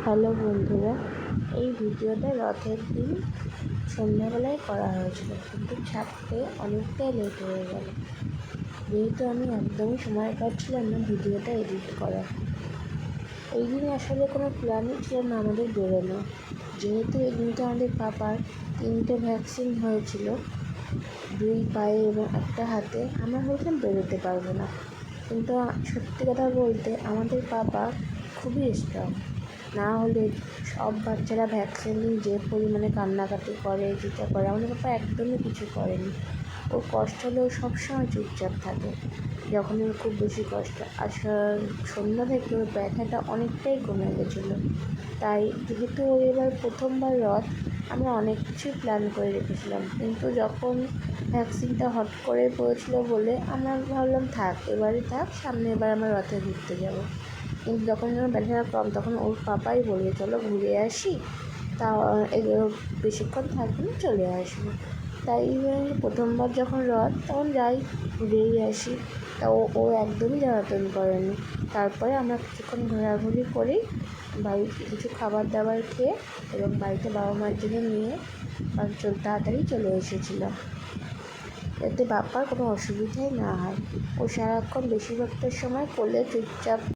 Hello বন্ধুরা, এই ভিডিওটা রথের দিন সন্ধ্যাবেলায় করা হয়েছিল, কিন্তু ছাড়তে অনেকটাই লেট হয়ে গেল। যেহেতু আমি একদমই সময় পাচ্ছিলাম না ভিডিওটা এডিট করা। এই দিন আসলে কোনো প্ল্যানই ছিল না আমাদের বেরোনো, যেহেতু এই দিনটা আমাদের পাপার 3টে ভ্যাকসিন হয়েছিল, 2 পায়ে এবং একটা হাতে। আমরা ভাবছিলাম বেরোতে পারবো না, কিন্তু সত্যি কথা বলতে আমাদের পাপা খুবই স্ট্রং। না হলে সব বাচ্চারা ভ্যাকসিন নিয়ে যে পরিমাণে কান্নাকাটি করে, যেটা করে, আমাদের পাপা একদমই কিছু করেনি। ওর কষ্ট হলেও সবসময় চুপচাপ থাকে যখন ওর খুব বেশি কষ্ট। আর সন্ধ্যা থেকে ওর ব্যথাটা অনেকটাই কমে গেছিলো। তাই যেহেতু ওর এবার প্রথমবার রথ, আমরা অনেক কিছুই প্ল্যান করে রেখেছিলাম, কিন্তু যখন ভ্যাকসিনটা হট করে পড়েছিলো বলে আমরা ভাবলাম থাক, এবারে থাক, সামনে এবার আমরা রথে ঘুরতে যাব। কিন্তু যখন ব্যথাটা কম, তখন ওর পাপাই বলবে চলো ঘুরে আসি, তা এগুলো বেশিক্ষণ থাকবে না, চলে আসবো। তাই প্রথমবার যখন রথ, তখন যাই, ঘুরেই আসি। তা ও একদমই জ্বালাতন করেনি। তারপরে আমরা কিছুক্ষণ ঘোরাঘুরি করেই বাড়িতে কিছু খাবার দাবার খেয়ে এবং বাড়িতে বাবা মার জন্য নিয়ে তাড়াতাড়ি চলে এসেছিলাম, যাতে বাবার কোনো অসুবিধাই না হয়। ও সারাক্ষণ বেশিরভাগটার সময় কোলে চুপচাপ